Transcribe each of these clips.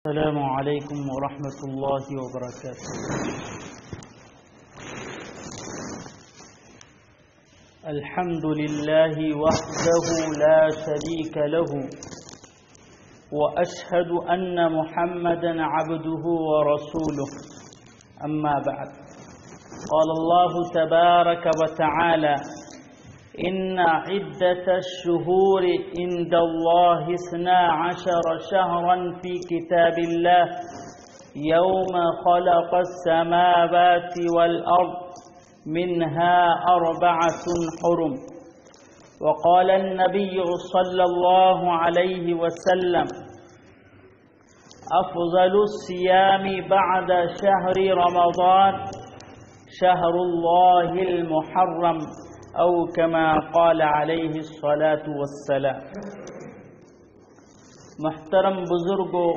السلام علیکم ورحمۃ اللہ وبرکاتہ۔ الحمد للہ وحدہ لا شریک لہ واشہد ان محمدا عبدہ ورسولہ اما بعد، قال اللہ تبارک وتعالی إن عدة الشهور عند الله 12 شهرا في كتاب الله يوم خلق السماوات والأرض منها 4 حرم. وقال النبي صلى الله عليه وسلم أفضل الصيام بعد شهر رمضان شهر الله المحرم او كما قال علیہ الصلاة والسلام۔ محترم بزرگوں،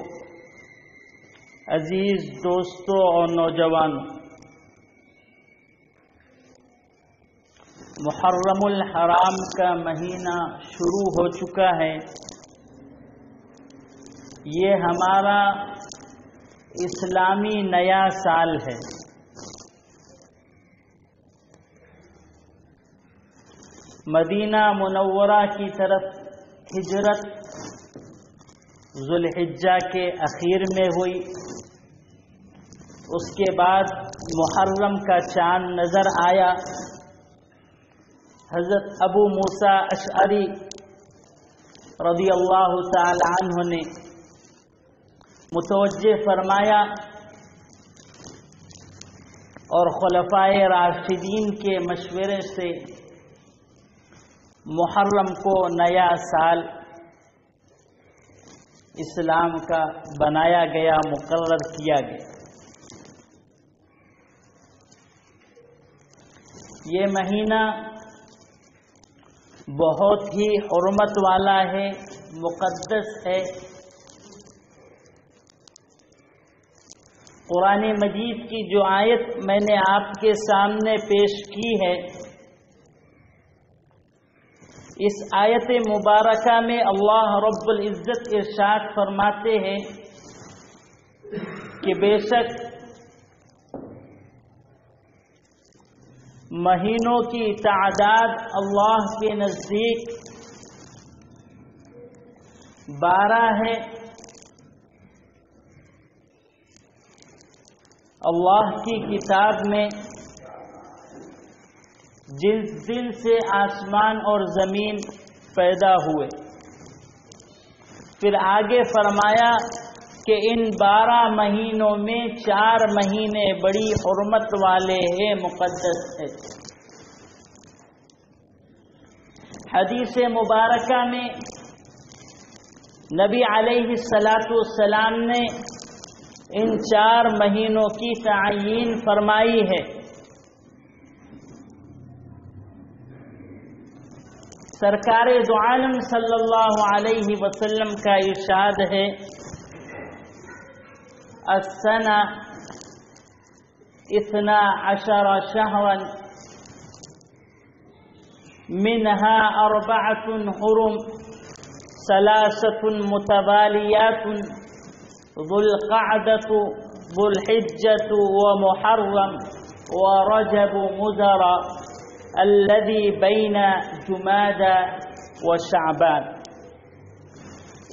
عزیز دوستوں اور نوجوانوں، محرم الحرام کا مہینہ شروع ہو چکا ہے۔ یہ ہمارا اسلامی نیا سال ہے۔ مدینہ منورہ کی طرف ہجرت ذوالحجہ کے اخیر میں ہوئی، اس کے بعد محرم کا چاند نظر آیا۔ حضرت ابو موسیٰ اشعری رضی اللہ تعالی عنہ نے متوجہ فرمایا اور خلفائے راشدین کے مشورے سے محرم کو نیا سال اسلام کا بنایا گیا، مقرر کیا گیا۔ یہ مہینہ بہت ہی حرمت والا ہے، مقدس ہے۔ قرآن مجید کی جو آیت میں نے آپ کے سامنے پیش کی ہے، اس آیت مبارکہ میں اللہ رب العزت ارشاد فرماتے ہیں کہ بے شک مہینوں کی تعداد اللہ کے نزدیک 12 ہے۔ اللہ کی کتاب میں دل سے آسمان اور زمین پیدا ہوئے، پھر آگے فرمایا کہ ان 12 مہینوں میں 4 مہینے بڑی حرمت والے ہیں، مقدس ہے۔ حدیث مبارکہ میں نبی علیہ السلام نے ان 4 مہینوں کی تعیین فرمائی ہے۔ سرکار دو عالم صلی اللہ علیہ وسلم کا ارشاد ہے، السنہ 12 شہرا منها 4 حرم 3 متوالیات ذو القعدة ذو الحجة ومحرم ورجب مضر الذي بین جمادى وشعبان۔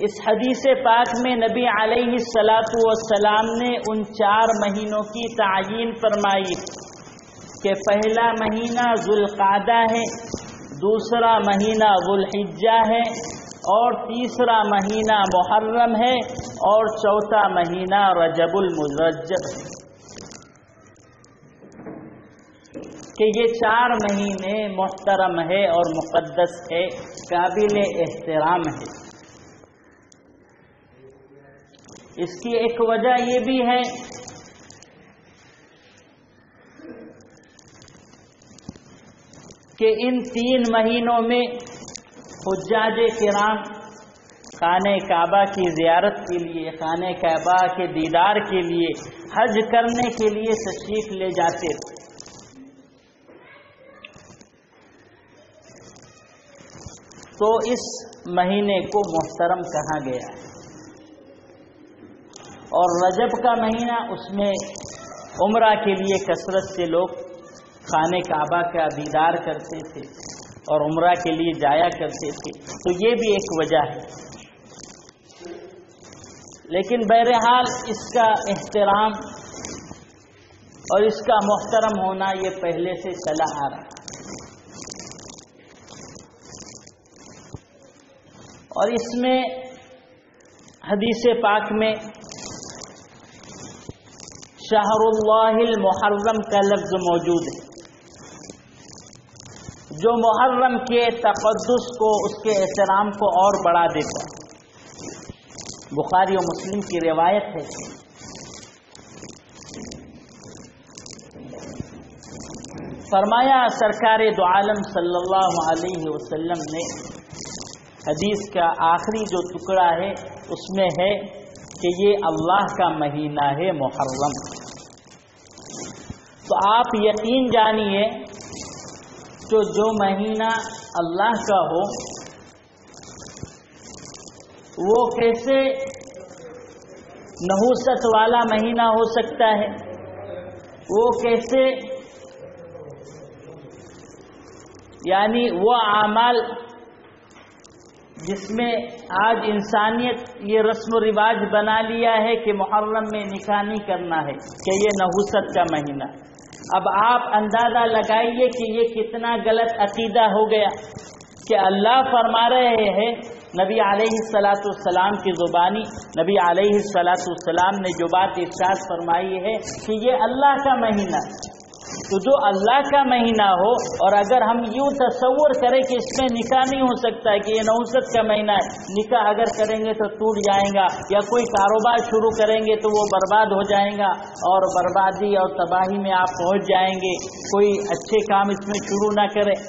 اس حدیث پاک میں نبی علیہ السلام نے ان 4 مہینوں کی تعیین فرمائی کہ پہلا مہینہ ذوالقعدہ ہے، دوسرا مہینہ ذوالحجہ ہے، اور تیسرا مہینہ محرم ہے، اور چوتھا مہینہ رجب المرجب ہے۔ کہ یہ 4 مہینے محترم ہے اور مقدس ہے، قابل احترام ہے۔ اس کی ایک وجہ یہ بھی ہے کہ ان 3 مہینوں میں حجاج کرام خانہ کعبہ کی زیارت کے لیے، خانہ کعبہ کے دیدار کے لیے، حج کرنے کے لیے تشریف لے جاتے تھے۔ تو اس مہینے کو محترم کہا گیا ہے۔ اور رجب کا مہینہ اس میں عمرہ کے لیے کثرت سے لوگ خانہ کعبہ کا دیدار کرتے تھے اور عمرہ کے لیے جایا کرتے تھے، تو یہ بھی ایک وجہ ہے۔ لیکن بہرحال اس کا احترام اور اس کا محترم ہونا یہ پہلے سے چلا آ رہا ہے، اور اس میں حدیث پاک میں شہر اللہ المحرم کا لفظ موجود ہے، جو محرم کے تقدس کو، اس کے احترام کو اور بڑھا دیتا ہے۔ بخاری و مسلم کی روایت ہے، فرمایا سرکار دو عالم صلی اللہ علیہ وسلم نے، حدیث کا آخری جو ٹکڑا ہے اس میں ہے کہ یہ اللہ کا مہینہ ہے محرم۔ تو آپ یقین جانیے کہ جو مہینہ اللہ کا ہو وہ کیسے نحوست والا مہینہ ہو سکتا ہے، وہ کیسے یعنی وہ اعمال جس میں آج انسانیت یہ رسم و رواج بنا لیا ہے کہ محرم میں نکاح نہیں کرنا ہے کہ یہ نحوست کا مہینہ۔ اب آپ اندازہ لگائیے کہ یہ کتنا غلط عقیدہ ہو گیا کہ اللہ فرما رہے ہیں، نبی علیہ السلام کی زبانی نبی علیہ السلام نے جو بات ارشاد فرمائی ہے کہ یہ اللہ کا مہینہ، تو جو اللہ کا مہینہ ہو اور اگر ہم یوں تصور کریں کہ اس میں نکاح نہیں ہو سکتا ہے کہ یہ نحوست کا مہینہ ہے، نکاح اگر کریں گے تو ٹوٹ جائیں گا، یا کوئی کاروبار شروع کریں گے تو وہ برباد ہو جائیں گا اور بربادی اور تباہی میں آپ پہنچ جائیں گے، کوئی اچھے کام اس میں شروع نہ کرے۔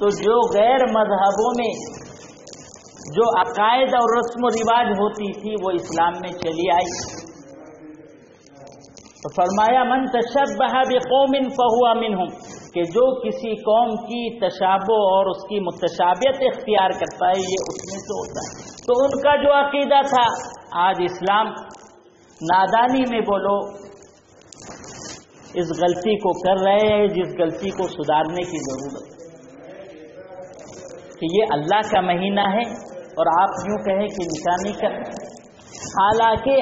تو جو غیر مذہبوں میں جو عقائد اور رسم و رواج ہوتی تھی وہ اسلام میں چلی آئی۔ تو فرمایا من تشبہ بقوم فہو منہم، کہ جو کسی قوم کی تشابہ اور اس کی متشابہت اختیار کرتا ہے یہ اس میں سے ہوتا ہے۔ تو ان کا جو عقیدہ تھا آج اسلام نادانی میں بولو اس غلطی کو کر رہے ہیں، جس غلطی کو سدھارنے کی ضرورت ہے کہ یہ اللہ کا مہینہ ہے اور آپ یوں کہیں کہ نکاح نہیں کریں۔ حالانکہ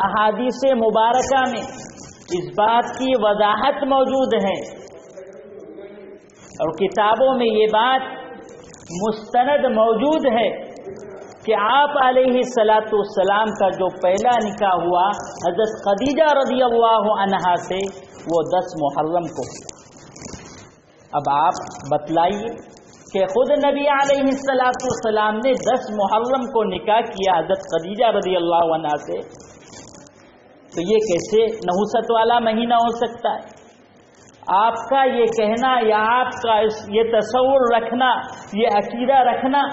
احادیث مبارکہ میں اس بات کی وضاحت موجود ہے اور کتابوں میں یہ بات مستند موجود ہے کہ آپ علیہ السلام کا جو پہلا نکاح ہوا حضرت خدیجہ رضی اللہ عنہا سے وہ 10 محرم کو ہوا۔ اب آپ بتلائیے کہ خود نبی علیہ السلام نے 10 محرم کو نکاح کیا حضرت خدیجہ رضی اللہ عنہا سے، تو یہ کیسے نحوست والا مہینہ ہو سکتا ہے؟ آپ کا یہ کہنا یا آپ کا یہ تصور رکھنا، یہ عقیدہ رکھنا،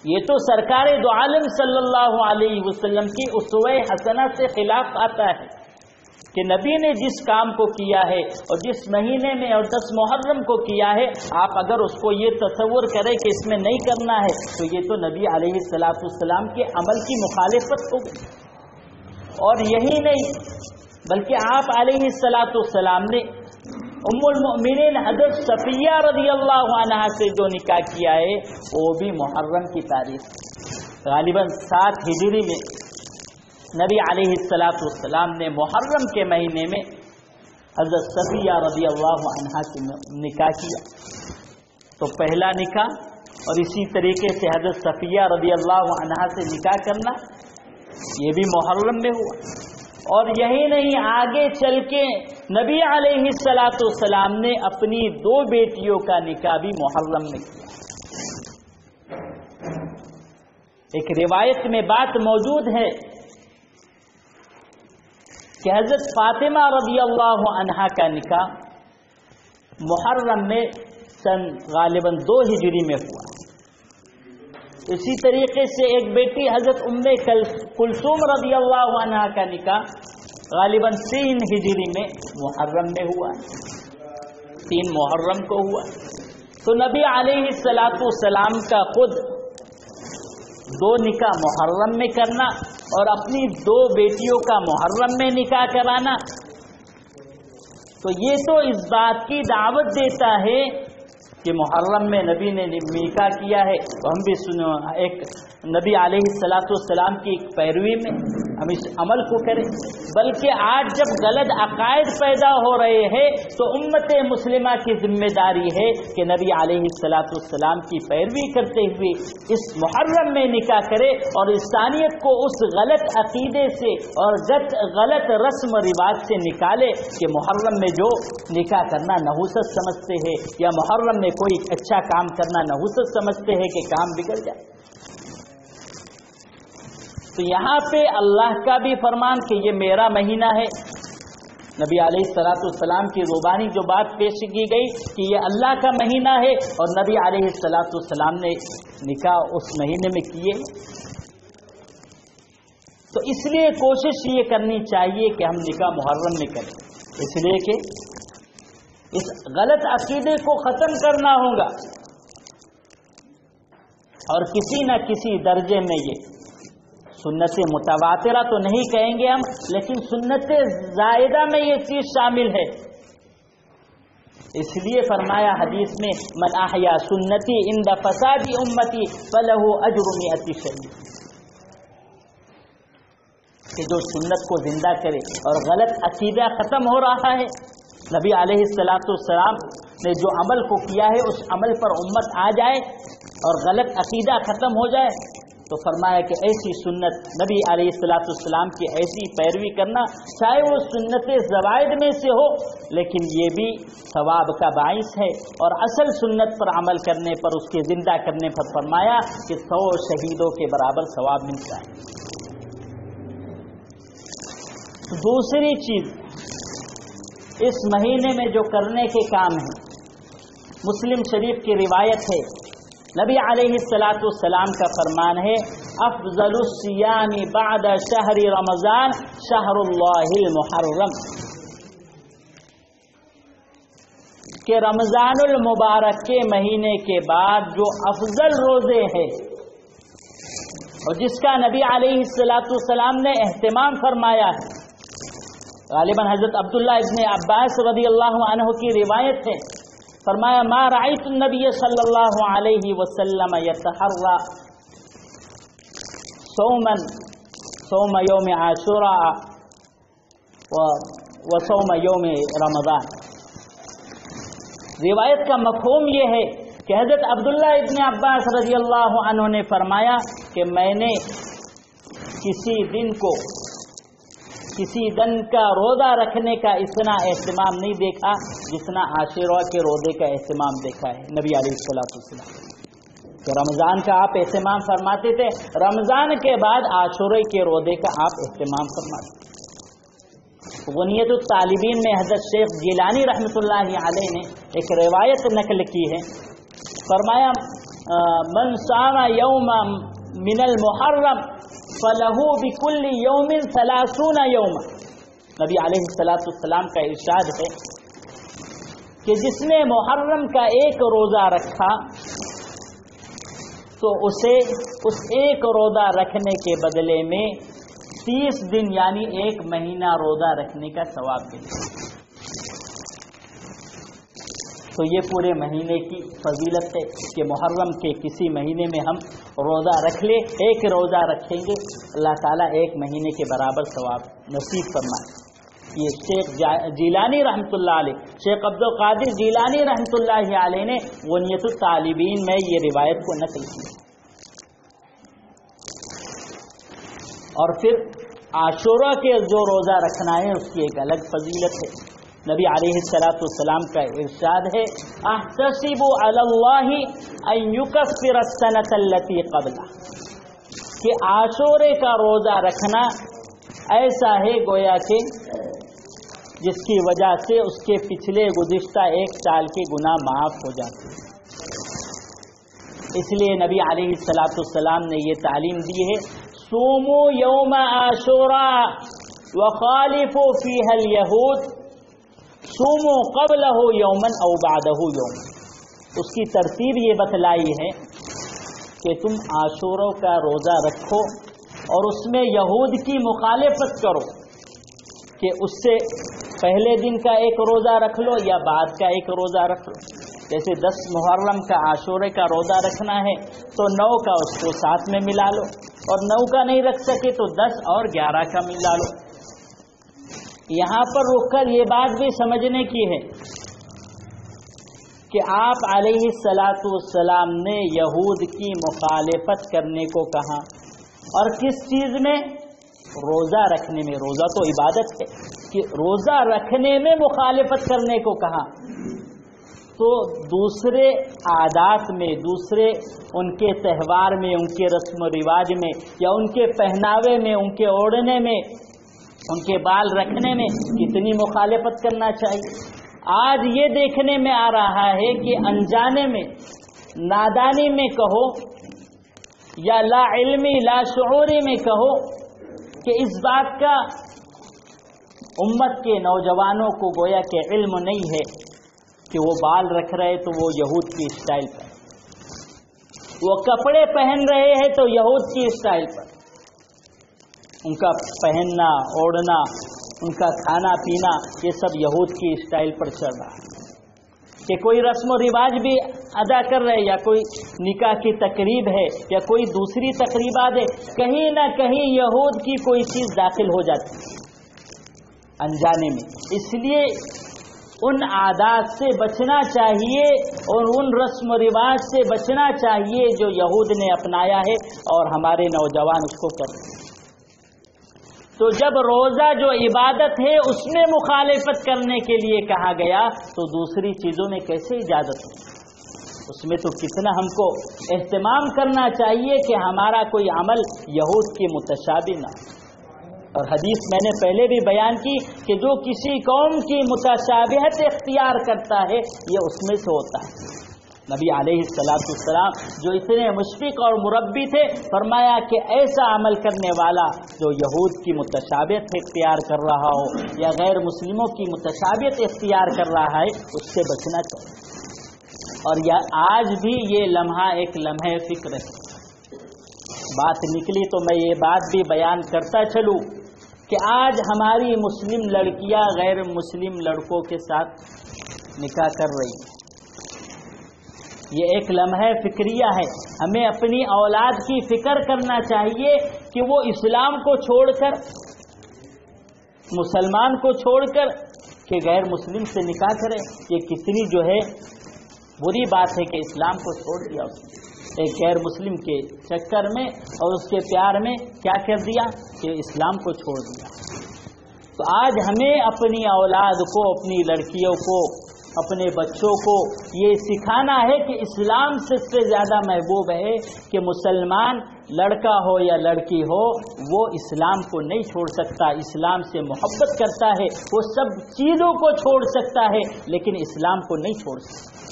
یہ تو سرکار دو عالم صلی اللہ علیہ وسلم کی اسوہ حسنہ سے خلاف آتا ہے کہ نبی نے جس کام کو کیا ہے اور جس مہینے میں اور 10 محرم کو کیا ہے، آپ اگر اس کو یہ تصور کریں کہ اس میں نہیں کرنا ہے تو یہ تو نبی علیہ السلام کے عمل کی مخالفت ہوگی۔ اور یہی نہیں بلکہ آپ علیہ السلام نے ام المؤمنین حضرت صفیہ رضی اللہ عنہا سے جو نکاح کیا ہے وہ بھی محرم کی تاریخ غالباً 7 ہجری میں نبی علیہ السلام نے محرم کے مہینے میں حضرت صفیہ رضی اللہ عنہا سے نکاح کیا۔ تو پہلا نکاح اور اسی طریقے سے حضرت صفیہ رضی اللہ عنہا سے نکاح کرنا یہ بھی محرم میں ہوا۔ اور یہی نہیں، آگے چل کے نبی علیہ السلام نے اپنی 2 بیٹیوں کا نکاح بھی محرم میں کیا۔ ایک روایت میں بات موجود ہے کہ حضرت فاطمہ رضی اللہ عنہا کا نکاح محرم میں سن غالباً 2 ہجری میں ہوا۔ اسی طریقے سے ایک بیٹی حضرت ام کلثوم رضی اللہ عنہا کا نکاح غالباً 3 ہجری میں محرم میں ہوا، 3 محرم کو ہوا۔ تو نبی علیہ السلام کا خود 2 نکاح محرم میں کرنا اور اپنی 2 بیٹیوں کا محرم میں نکاح کرانا، تو یہ تو اس بات کی دعوت دیتا ہے کہ محرم میں نبی نے نکاح کیا ہے، تو ہم بھی ایک نبی علیہ السلام کی ایک پیروی میں ہم اس عمل کو کریں۔ بلکہ آج جب غلط عقائد پیدا ہو رہے ہیں تو امت مسلمہ کی ذمہ داری ہے کہ نبی علیہ السلام کی پیروی کرتے ہوئے اس محرم میں نکاح کرے اور انسانیت کو اس غلط عقیدے سے اور غلط رسم و رواج سے نکالے کہ محرم میں جو نکاح کرنا نحوست سمجھتے ہیں یا محرم میں کوئی اچھا کام کرنا نحوست سمجھتے ہیں کہ کام بگڑ جائے۔ تو یہاں پہ اللہ کا بھی فرمان کہ یہ میرا مہینہ ہے، نبی علیہ السلام کی زبانی جو بات پیش کی گئی کہ یہ اللہ کا مہینہ ہے، اور نبی علیہ السلام نے نکاح اس مہینے میں کیے۔ تو اس لیے کوشش یہ کرنی چاہیے کہ ہم نکاح محرم میں کریں، اس لیے کہ اس غلط عقیدے کو ختم کرنا ہوگا، اور کسی نہ کسی درجے میں یہ سنت متواترہ تو نہیں کہیں گے ہم، لیکن سنت زائدہ میں یہ چیز شامل ہے۔ اس لیے فرمایا حدیث میں من احیا سنتی عند فساد امتی فلہ اجر 100 شہید، کہ جو سنت کو زندہ کرے اور غلط عقیدہ ختم ہو رہا ہے، نبی علیہ السلام نے جو عمل کو کیا ہے اس عمل پر امت آ جائے اور غلط عقیدہ ختم ہو جائے، تو فرمایا کہ ایسی سنت نبی علیہ السلام کی ایسی پیروی کرنا، چاہے وہ سنت زوائد میں سے ہو، لیکن یہ بھی ثواب کا باعث ہے، اور اصل سنت پر عمل کرنے پر، اس کے زندہ کرنے پر فرمایا کہ 100 شہیدوں کے برابر ثواب ملتا ہے۔ دوسری چیز اس مہینے میں جو کرنے کے کام ہیں، مسلم شریف کی روایت ہے، نبی علیہ السلام کا فرمان ہے افضل الصیام بعد شہر رمضان شہر اللہ المحرم، کہ رمضان المبارک کے مہینے کے بعد جو افضل روزے ہیں اور جس کا نبی علیہ السلام نے اہتمام فرمایا ہے، غالباً حضرت عبداللہ ابن عباس رضی اللہ عنہ کی روایت ہے، فرمایا ما رأیت النبی صلی اللہ علیہ وسلم یتحرى صوم یوم عاشوراء و صوم یوم رمضان۔ روایت کا مفہوم یہ ہے کہ حضرت عبداللہ ابن عباس رضی اللہ عنہ نے فرمایا کہ میں نے کسی دن کا روزہ رکھنے کا اتنا اہتمام نہیں دیکھا جتنا عاشورہ کے روزے کا اہتمام دیکھا ہے نبی علیہ السلام، کہ رمضان کا آپ اہتمام فرماتے تھے، رمضان کے بعد عاشورہ کے روزے کا آپ اہتمام فرماتے۔ غنیت الطالبین میں حضرت شیخ جیلانی رحمۃ اللہ علیہ نے ایک روایت نقل کی ہے، فرمایا من صام یوم من المحرم فلہ بکل یوم 30 یوما، نبی علیہ السلام کا ارشاد ہے کہ جس نے محرم کا ایک روزہ رکھا تو اسے اس ایک روزہ رکھنے کے بدلے میں 30 دن یعنی 1 مہینہ روزہ رکھنے کا ثواب ملے۔ تو یہ پورے مہینے کی فضیلت ہے کہ محرم کے کسی مہینے میں ہم روزہ رکھ لیں، ایک روزہ رکھیں گے اللہ تعالیٰ 1 مہینے کے برابر ثواب نصیب فرمائے۔ یہ شیخ جیلانی رحمۃ اللہ علیہ، شیخ عبد القادر جیلانی رحمۃ اللہ علیہ نے غنیت الطالبین میں یہ روایت کو نقل کی۔ اور پھر عاشورہ کے جو روزہ رکھنا ہے اس کی ایک الگ فضیلت ہے، نبی علیہ السلام کا ارشاد ہے احتسب علی اللہ ان یکفر السنۃ التی قبلہ، کہ عاشورے کا روزہ رکھنا ایسا ہے گویا کہ جس کی وجہ سے اس کے پچھلے گزشتہ 1 سال کے گناہ معاف ہو جاتے ہیں۔ اس لیے نبی علیہ السلام نے یہ تعلیم دی ہے صوموا یوم عاشوراء وخالفوا فیہ الیہود صوموا قبلہ یوما او بعدہ یوما۔ اس کی ترتیب یہ بتلائی ہے کہ تم عاشورہ کا روزہ رکھو اور اس میں یہود کی مخالفت کرو کہ اس سے پہلے دن کا ایک روزہ رکھ لو یا بعد کا ایک روزہ رکھ لو. جیسے 10 محرم کا عاشورے کا روزہ رکھنا ہے تو 9 کا اس کو ساتھ میں ملا لو، اور 9 کا نہیں رکھ سکے تو 10 اور 11 کا ملا لو. یہاں پر رک کر یہ بات بھی سمجھنے کی ہے کہ آپ علیہ الصلاۃ والسلام نے یہود کی مخالفت کرنے کو کہا، اور کس چیز میں؟ روزہ رکھنے میں. روزہ تو عبادت ہے، کہ روزہ رکھنے میں مخالفت کرنے کو کہا. تو دوسرے عادات میں، دوسرے ان کے تہوار میں، ان کے رسم و رواج میں، یا ان کے پہناوے میں، ان کے اوڑھنے میں، ان کے بال رکھنے میں کتنی مخالفت کرنا چاہیے. آج یہ دیکھنے میں آ رہا ہے کہ انجانے میں، نادانی میں کہو یا لا علمی لا شعوری میں کہو، کہ اس بات کا امت کے نوجوانوں کو گویا کہ علم نہیں ہے کہ وہ بال رکھ رہے تو وہ یہود کی اسٹائل پر، وہ کپڑے پہن رہے ہیں تو یہود کی اسٹائل پر، ان کا پہننا اوڑھنا، ان کا کھانا پینا، یہ سب یہود کی اسٹائل پر چل رہا ہے. کہ کوئی رسم و رواج بھی ادا کر رہے، یا کوئی نکاح کی تقریب ہے یا کوئی دوسری تقریبات ہے، کہیں نہ کہیں یہود کی کوئی چیز داخل ہو جاتی ہے انجانے میں. اس لیے ان عادات سے بچنا چاہیے اور ان رسم و رواج سے بچنا چاہیے جو یہود نے اپنایا ہے اور ہمارے نوجوان اس کو کرتے ہیں. تو جب روزہ جو عبادت ہے اس میں مخالفت کرنے کے لیے کہا گیا تو دوسری چیزوں میں کیسے اجازت ہے؟ اس میں تو کتنا ہم کو اہتمام کرنا چاہیے کہ ہمارا کوئی عمل یہود کے متشابہ نہ. اور حدیث میں نے پہلے بھی بیان کی کہ جو کسی قوم کی متشابہت اختیار کرتا ہے یہ اس میں سے ہوتا ہے. نبی علیہ السلام جو اتنے مشفق اور مربی تھے، فرمایا کہ ایسا عمل کرنے والا جو یہود کی متشابہت اختیار کر رہا ہو یا غیر مسلموں کی متشابہت اختیار کر رہا ہے اس سے بچنا چاہیے. اور آج بھی یہ لمحہ ایک لمحہ فکر ہے. بات نکلی تو میں یہ بات بھی بیان کرتا چلوں کہ آج ہماری مسلم لڑکیاں غیر مسلم لڑکوں کے ساتھ نکاح کر رہی ہیں. یہ ایک لمحہ فکریہ ہے. ہمیں اپنی اولاد کی فکر کرنا چاہیے کہ وہ اسلام کو چھوڑ کر، مسلمان کو چھوڑ کر کہ غیر مسلم سے نکاح کرے. یہ کتنی جو ہے بری بات ہے کہ اسلام کو چھوڑ دیا اس نے ایک غیر مسلم کے چکر میں، اور اس کے پیار میں کیا کر دیا کہ اسلام کو چھوڑ دیا. تو آج ہمیں اپنی اولاد کو، اپنی لڑکیوں کو، اپنے بچوں کو یہ سکھانا ہے کہ اسلام سب سے زیادہ محبوب ہے، کہ مسلمان لڑکا ہو یا لڑکی ہو وہ اسلام کو نہیں چھوڑ سکتا. اسلام سے محبت کرتا ہے، وہ سب چیزوں کو چھوڑ سکتا ہے لیکن اسلام کو نہیں چھوڑ سکتا.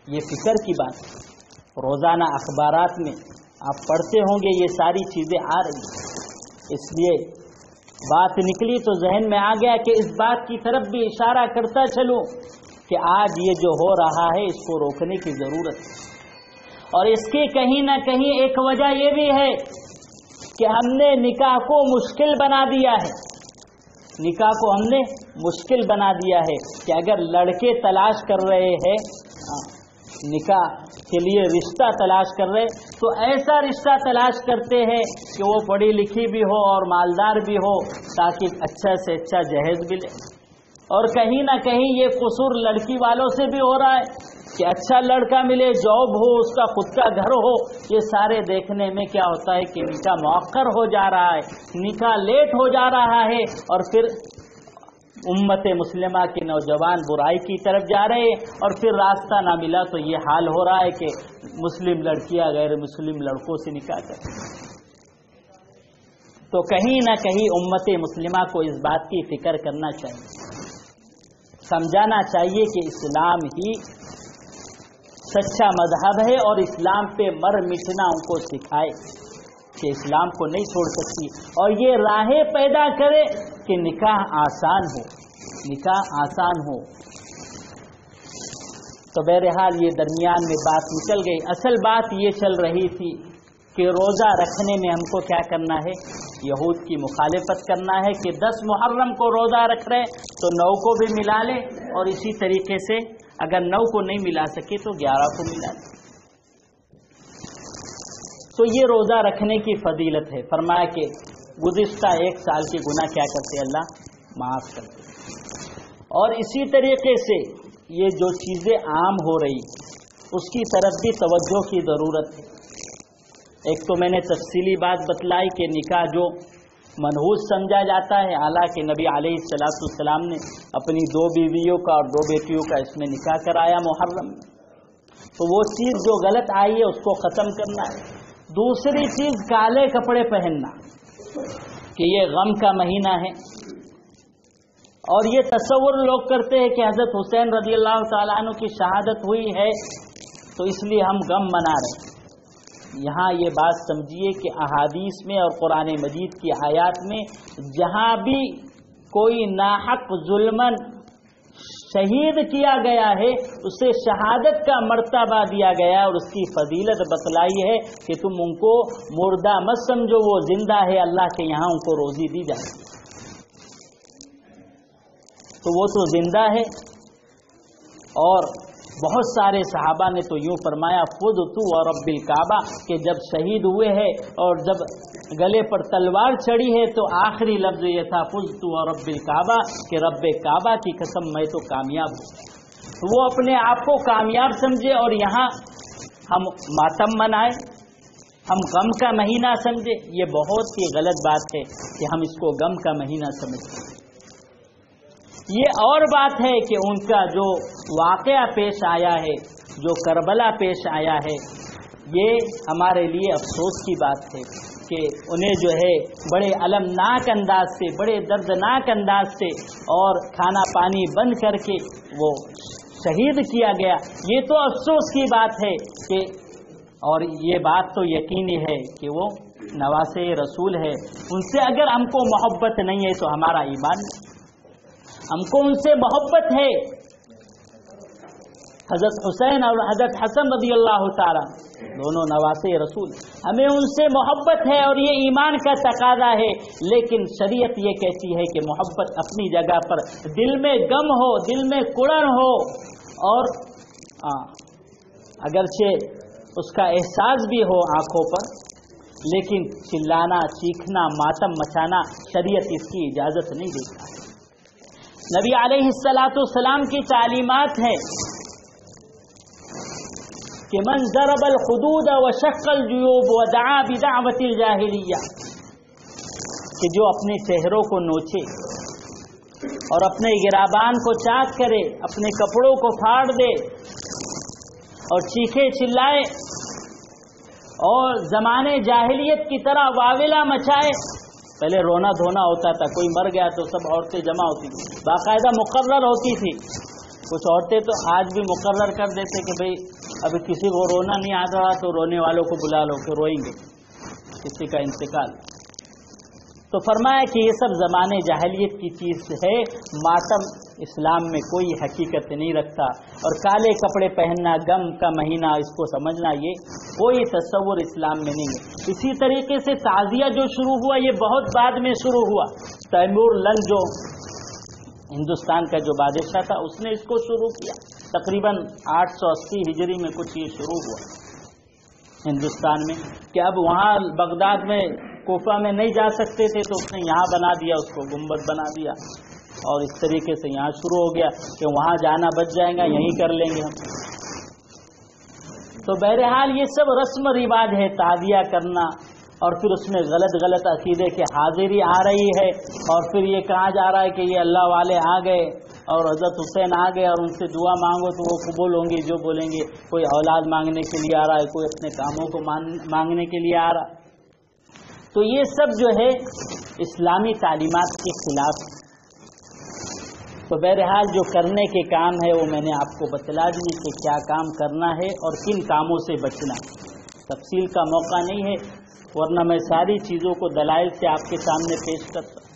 یہ فکر کی بات ہے. روزانہ اخبارات میں آپ پڑھتے ہوں گے یہ ساری چیزیں آ رہی ہیں. اس لیے بات نکلی تو ذہن میں آ گیا کہ اس بات کی طرف بھی اشارہ کرتا چلوں کہ آج یہ جو ہو رہا ہے اس کو روکنے کی ضرورت ہے. اور اس کی کہیں نہ کہیں ایک وجہ یہ بھی ہے کہ ہم نے نکاح کو مشکل بنا دیا ہے. نکاح کو ہم نے مشکل بنا دیا ہے کہ اگر لڑکے تلاش کر رہے ہیں نکاح کے لیے رشتہ تلاش کر رہے تو ایسا رشتہ تلاش کرتے ہیں کہ وہ پڑھی لکھی بھی ہو اور مالدار بھی ہو تاکہ اچھا سے اچھا جہیز بھی لے. اور کہیں نہ کہیں یہ قصور لڑکی والوں سے بھی ہو رہا ہے کہ اچھا لڑکا ملے، جاب ہو، اس کا خود کا گھر ہو. یہ سارے دیکھنے میں کیا ہوتا ہے کہ نکاح مؤخر ہو جا رہا ہے، نکاح لیٹ ہو جا رہا ہے، اور پھر امت مسلمہ کے نوجوان برائی کی طرف جا رہے ہیں. اور پھر راستہ نہ ملا تو یہ حال ہو رہا ہے کہ مسلم لڑکیاں غیر مسلم لڑکوں سے نکاح کریں. تو کہیں نہ کہیں امت مسلمہ کو اس بات کی فکر کرنا چاہیے، سمجھانا چاہیے کہ اسلام ہی سچا مذہب ہے اور اسلام پہ مر مٹنا ان کو سکھائے کہ اسلام کو نہیں چھوڑ سکتی، اور یہ راہیں پیدا کرے کہ نکاح آسان ہو، نکاح آسان ہو. تو بہرحال یہ درمیان میں بات نکل گئی. اصل بات یہ چل رہی تھی کہ روزہ رکھنے میں ہم کو کیا کرنا ہے؟ یہود کی مخالفت کرنا ہے کہ 10 محرم کو روزہ رکھ رہے تو 9 کو بھی ملا لے، اور اسی طریقے سے اگر 9 کو نہیں ملا سکے تو 11 کو ملا لے۔ تو یہ روزہ رکھنے کی فضیلت ہے۔ فرمایا کہ گزشتہ 1 سال کے گناہ کیا کرتے اللہ معاف کرتے۔ اور اسی طریقے سے یہ جو چیزیں عام ہو رہی اس کی طرف بھی توجہ کی ضرورت ہے۔ ایک تو میں نے تفصیلی بات بتلائی کہ نکاح جو منحوس سمجھا جاتا ہے، حالانکہ نبی علیہ الصلوۃ والسلام نے اپنی 2 بیویوں کا اور 2 بیٹیوں کا اس میں نکاح کرایا محرم میں، تو وہ چیز جو غلط آئی ہے اس کو ختم کرنا ہے۔ دوسری چیز کالے کپڑے پہننا، کہ یہ غم کا مہینہ ہے، اور یہ تصور لوگ کرتے ہیں کہ حضرت حسین رضی اللہ تعالیٰ عنہ کی شہادت ہوئی ہے تو اس لیے ہم غم منا رہے ہیں۔ یہاں یہ بات سمجھیے کہ احادیث میں اور قرآن مجید کی آیات میں جہاں بھی کوئی ناحق ظلمن شہید کیا گیا ہے اسے شہادت کا مرتبہ دیا گیا، اور اس کی فضیلت بتلائی ہے کہ تم ان کو مردہ مت سمجھو، وہ زندہ ہے، اللہ کے یہاں ان کو روزی دی جائے، تو وہ تو زندہ ہے۔ اور بہت سارے صحابہ نے تو یوں فرمایا خود تو اور رب الکعبہ، کہ جب شہید ہوئے ہیں اور جب گلے پر تلوار چڑھی ہے تو آخری لفظ یہ تھا فزت و رب الکعبہ، کہ رب کعبہ کی قسم میں تو کامیاب ہوں۔ وہ اپنے آپ کو کامیاب سمجھے، اور یہاں ہم ماتم منائے، ہم غم کا مہینہ سمجھے، یہ بہت ہی غلط بات ہے کہ ہم اس کو غم کا مہینہ سمجھیں۔ یہ اور بات ہے کہ ان کا جو واقعہ پیش آیا ہے، جو کربلا پیش آیا ہے، یہ ہمارے لیے افسوس کی بات ہے کہ انہیں جو ہے بڑے المناک انداز سے، بڑے دردناک انداز سے اور کھانا پانی بند کر کے وہ شہید کیا گیا۔ یہ تو افسوس کی بات ہے کہ، اور یہ بات تو یقینی ہے کہ وہ نواسے رسول ہے، ان سے اگر ہم کو محبت نہیں ہے تو ہمارا ایمان نہیں، ہم کو ان سے محبت ہے۔ حضرت حسین اور حضرت حسن رضی اللہ تعالیٰ دونوں نواسے رسول، ہمیں ان سے محبت ہے اور یہ ایمان کا تقاضا ہے، لیکن شریعت یہ کہتی ہے کہ محبت اپنی جگہ پر، دل میں غم ہو، دل میں کڑن ہو، اور اگرچہ اس کا احساس بھی ہو آنکھوں پر، لیکن چلانا، چیخنا، ماتم مچانا شریعت اس کی اجازت نہیں دیتا۔ نبی علیہ السلام کی تعلیمات ہیں کہ من ضرب الخدود وشق الجیوب ودعا بدعوت الجاہلیہ، کہ جو اپنے چہروں کو نوچے اور اپنے گرابان کو چاک کرے، اپنے کپڑوں کو پھاڑ دے اور چیخے چلائے اور زمانے جاہلیت کی طرح واویلا مچائے۔ پہلے رونا دھونا ہوتا تھا، کوئی مر گیا تو سب عورتیں جمع ہوتی تھی، باقاعدہ مقرر ہوتی تھی۔ کچھ عورتیں تو آج بھی مقرر کر دیتے کہ بھئی اب کسی کو رونا نہیں آ رہا تو رونے والوں کو بلا لو کہ روئیں گے کسی کا انتقال۔ تو فرمایا کہ یہ سب زمانے جاہلیت کی چیز ہے، ماتم اسلام میں کوئی حقیقت نہیں رکھتا، اور کالے کپڑے پہننا، غم کا مہینہ اس کو سمجھنا، یہ کوئی تصور اسلام میں نہیں ہے۔ اسی طریقے سے تعزیہ جو شروع ہوا یہ بہت بعد میں شروع ہوا۔ تیمور لنگ جو ہندوستان کا جو بادشاہ تھا اس نے اس کو شروع کیا، تقریباً 880 ہجری میں کچھ یہ شروع ہوا ہندوستان میں، کہ اب وہاں بغداد میں، کوفہ میں نہیں جا سکتے تھے تو اس نے یہاں بنا دیا، اس کو گنبد بنا دیا، اور اس طریقے سے یہاں شروع ہو گیا کہ وہاں جانا بچ جائے گا، یہیں کر لیں گے ہم۔ تو بہرحال یہ سب رسم و رواج ہے، تعزیہ کرنا، اور پھر اس میں غلط غلط عقیدے کی حاضری آ رہی ہے، اور پھر یہ کہا جا رہا ہے کہ یہ اللہ والے آ گئے اور حضرت حسین آ گئے اور ان سے دعا مانگو تو وہ قبول ہوں گی جو بولیں گے، کوئی اولاد مانگنے کے لیے آ رہا ہے، کوئی اپنے کاموں کو مانگنے کے لیے آ رہا۔ تو یہ سب جو ہے اسلامی تعلیمات کے خلاف ہے۔ تو بہرحال جو کرنے کے کام ہے وہ میں نے آپ کو بتلا دی کہ کیا کام کرنا ہے اور کن کاموں سے بچنا ہے۔ تفصیل کا موقع نہیں ہے، ورنہ میں ساری چیزوں کو دلائل سے آپ کے سامنے پیش کرتا ہوں۔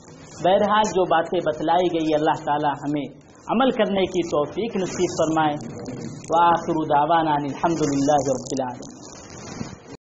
بہرحال جو باتیں بتلائی گئی اللہ تعالی ہمیں عمل کرنے کی توفیق نصیب فرمائے۔ وآخر دعوانا الحمد للہ رب العالمین۔